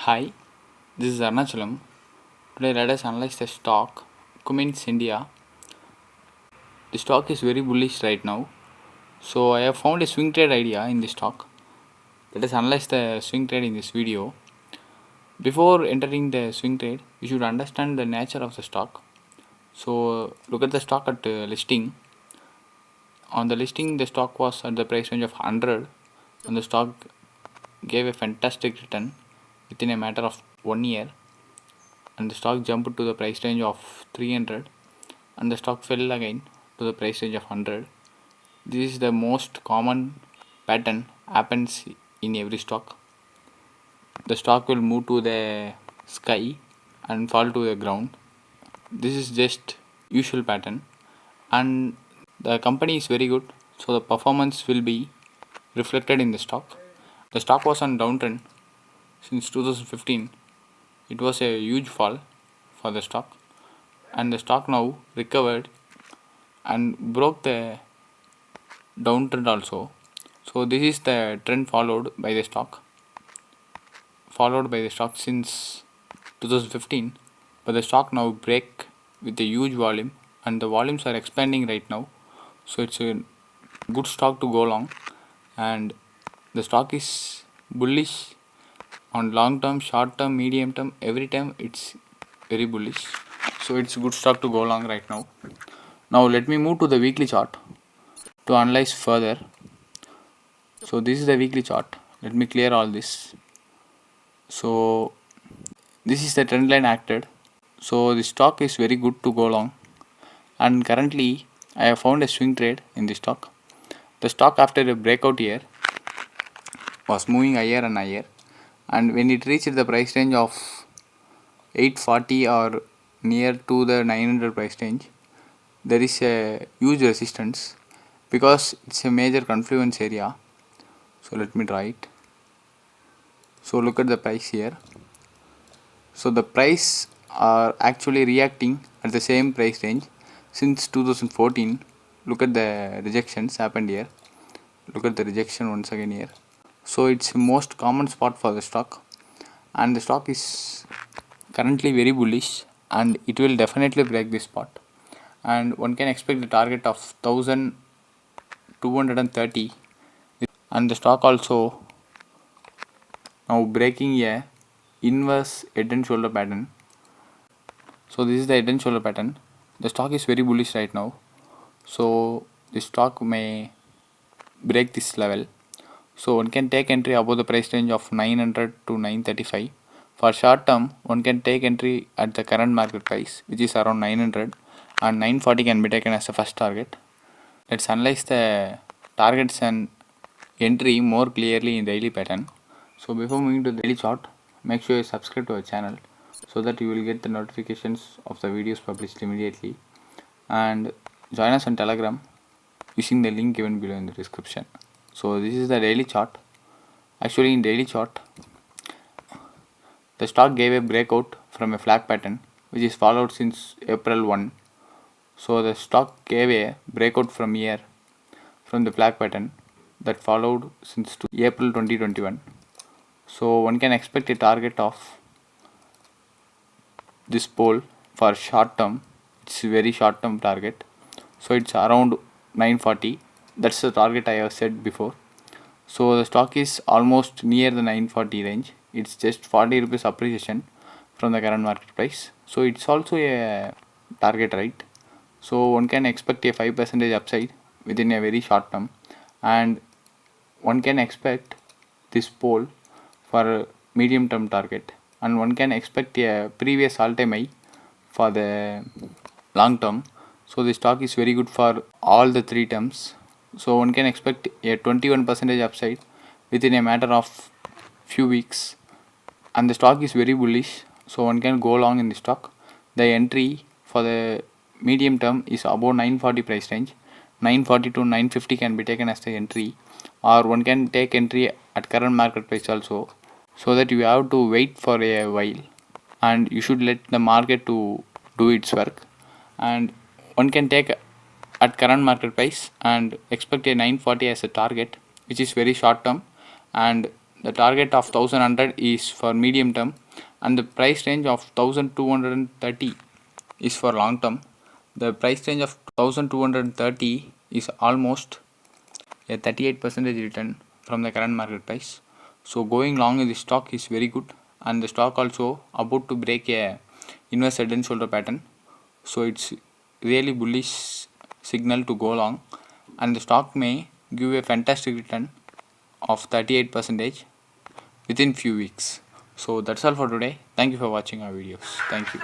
Hi, this is Arnachalam. Today let us analyze the stock Cummins India. The stock is very bullish right now. So I have found a swing trade idea in the stock. Let us analyze the swing trade in this video. Before entering the swing trade, you should understand the nature of the stock. So look at the stock at listing. On the listing, the stock was at the price range of 100 and the stock gave a fantastic return within a matter of 1 year, and the stock jumped to the price range of 300 and the stock fell again to the price range of 100. This is the most common pattern happens in every stock. The stock will move to the sky and fall to the ground. This is just usual pattern, and the company is very good, so the performance will be reflected in the stock. The stock was on downtrend since 2015. It was a huge fall for the stock, and the stock now recovered and broke the downtrend also. So this is the trend followed by the stock since 2015, but the stock now break with a huge volume and the volumes are expanding right now. So it's a good stock to go long, and the stock is bullish on long term, short term, medium term, every time it's very bullish. So it's good stock to go long right now. Now let me move to the weekly chart to analyze further. So this is the weekly chart. Let me clear all this. So this is the trend line acted. So the stock is very good to go long, and currently I have found a swing trade in the stock. The stock after a breakout here was moving higher and higher, and when it reached the price range of 840 or near to the 900 price range, there is a huge resistance because it's a major confluence area. So let me draw it. So look at the price here. So the price are actually reacting at the same price range since 2014. Look at the rejections happened here. Look at the rejection once again here. So it's the most common spot for the stock, and the stock is currently very bullish and it will definitely break this spot, and one can expect the target of 1230, and the stock also now breaking a inverse head and shoulder pattern. So this is the head and shoulder pattern. The stock is very bullish right now, so the stock may break this level. So one can take entry above the price range of 900 to 935. For short term, one can take entry at the current market price, which is around 900, and 940 can be taken as the first target. Let's analyze the targets and entry more clearly in daily pattern. So before moving to the daily chart, make sure you subscribe to our channel so that you will get the notifications of the videos published immediately, and join us on Telegram using the link given below in the description. So this is the daily chart. Actually in daily chart, the stock gave a breakout from a flag pattern which is followed since April 1. So the stock gave a breakout from here from the flag pattern that followed since April 2021. So one can expect a target of this pole for short term. It's a very short term target. So it's around 940. That's the target I have said before. So the stock is almost near the 940 range. It's just 40 rupees appreciation from the current market price. So it's also a target, right? So one can expect a 5% upside within a very short term, and one can expect this pole for a medium term target, and one can expect a previous all time high for the long term. So the stock is very good for all the three terms. So one can expect a 21% upside within a matter of few weeks, and the stock is very bullish, so one can go long in the stock. The entry for the medium term is above 940 price range. 940 to 950 can be taken as the entry, or one can take entry at current market price also, so that you have to wait for a while and you should let the market to do its work, and one can take at current market price and expect a 940 as a target, which is very short term, and the target of 1100 is for medium term, and the price range of 1230 is for long term. The price range of 1230 is almost a 38% return from the current market price. So going long in the stock is very good, and the stock also about to break a inverse head and shoulder pattern. So it's really bullish signal to go long, and the stock may give a fantastic return of 38% within few weeks. So that's all for today. Thank you for watching our videos. Thank you.